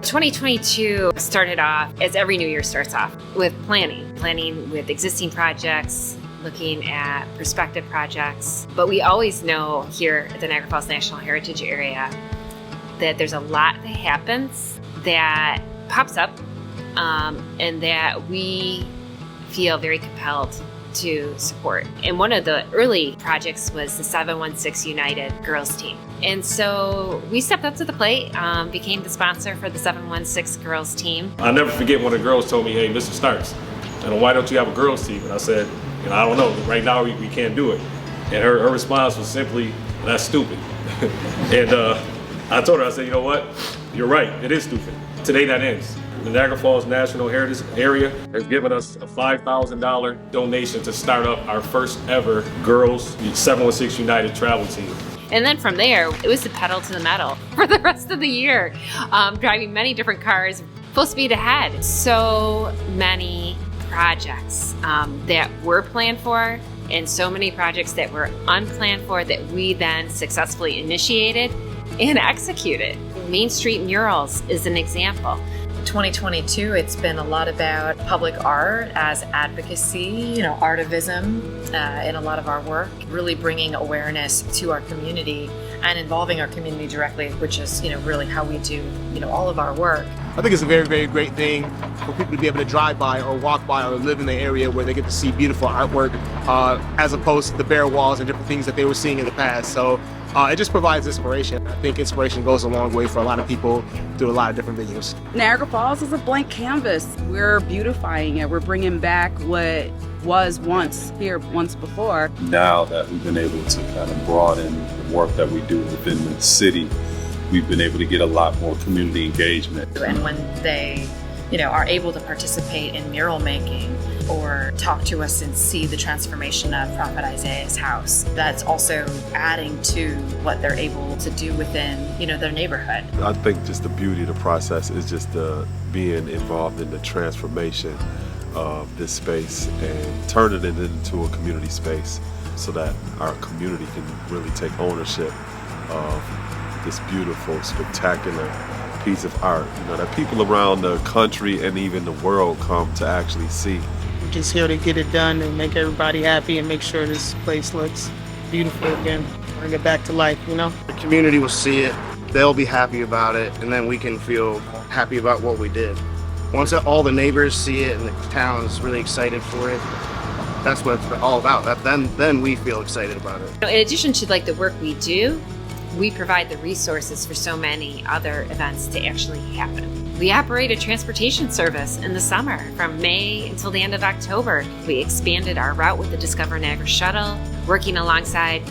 2022 started off, as every new year starts off, with planning with existing projects, looking at prospective projects. But we always know here at the Niagara Falls National Heritage Area that there's a lot that happens that pops up and that we feel very compelled to support. And one of the early projects was the 716 United girls team. And so we stepped up to the plate, became the sponsor for the 716 girls team. I'll never forget when the girls told me, hey, Mr. Starks, why don't you have a girls team? And I said, I don't know, right now we can't do it. And her response was simply, that's stupid. And I told her, I said, you know what, you're right, it is stupid. Today that ends. The Niagara Falls National Heritage Area has given us a $5,000 donation to start up our first ever girls 716 United travel team. And then from there, it was the pedal to the metal for the rest of the year, driving many different cars, full speed ahead. So many projects that were planned for, and so many projects that were unplanned for that we then successfully initiated and executed. Main Street murals is an example. 2022, it's been a lot about public art as advocacy, artivism in a lot of our work, really bringing awareness to our community and involving our community directly, which is, really how we do, all of our work. I think it's a very, very great thing for people to be able to drive by or walk by or live in the area where they get to see beautiful artwork as opposed to the bare walls and different things that they were seeing in the past. So it just provides inspiration. I think inspiration goes a long way for a lot of people through a lot of different venues. Niagara Falls is a blank canvas. We're beautifying it. We're bringing back what was once before. Now that we've been able to kind of broaden the work that we do within the city, we've been able to get a lot more community engagement. And when they, are able to participate in mural making or talk to us and see the transformation of Prophet Isaiah's house, that's also adding to what they're able to do within, their neighborhood. I think just the beauty of the process is just being involved in the transformation of this space and turning it into a community space so that our community can really take ownership of this beautiful, spectacular piece of art, that people around the country and even the world come to actually see. We're just here to get it done and make everybody happy and make sure this place looks beautiful again. Bring it back to life, The community will see it, they'll be happy about it, and then we can feel happy about what we did. Once all the neighbors see it and the town is really excited for it, that's what it's all about. Then we feel excited about it. In addition to the work we do, we provide the resources for so many other events to actually happen. We operate a transportation service in the summer from May until the end of October. We expanded our route with the Discover Niagara Shuttle, working alongside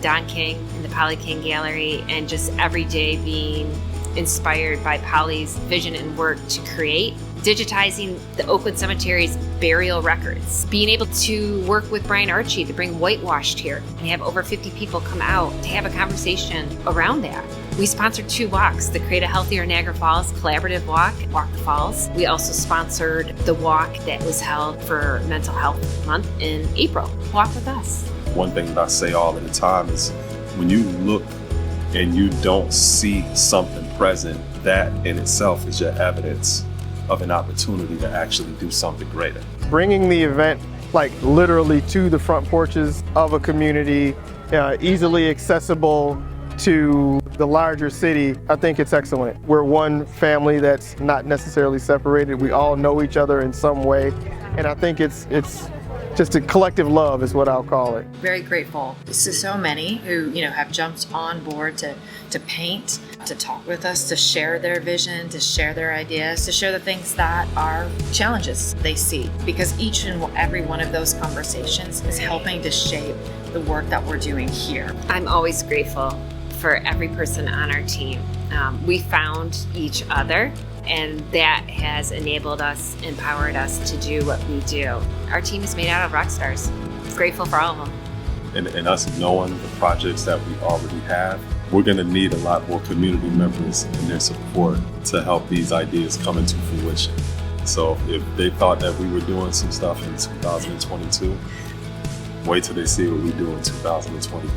Don King and the Polly King Gallery, and just every day being inspired by Polly's vision and work to create, digitizing the Oakland Cemetery's burial records, being able to work with Brian Archie to bring whitewashed here and have over 50 people come out to have a conversation around that. We sponsored 2 walks, the Create a Healthier Niagara Falls collaborative walk, Walk the Falls. We also sponsored the walk that was held for Mental Health Month in April. Walk with us. One thing that I say all the time is when you look and you don't see something present, that in itself is your evidence of an opportunity to actually do something greater. Bringing the event literally to the front porches of a community, easily accessible to the larger city, I think it's excellent. We're one family that's not necessarily separated. We all know each other in some way, and I think it's just a collective love is what I'll call it. Very grateful to so many who, have jumped on board to paint, to talk with us, to share their vision, to share their ideas, to share the things that are challenges they see. Because each and every one of those conversations is helping to shape the work that we're doing here. I'm always grateful for every person on our team. We found each other, and that has enabled us, empowered us to do what we do. Our team is made out of rock stars. Grateful for all of them. And us knowing the projects that we already have, we're going to need a lot more community members and their support to help these ideas come into fruition. So if they thought that we were doing some stuff in 2022, wait till they see what we do in 2023.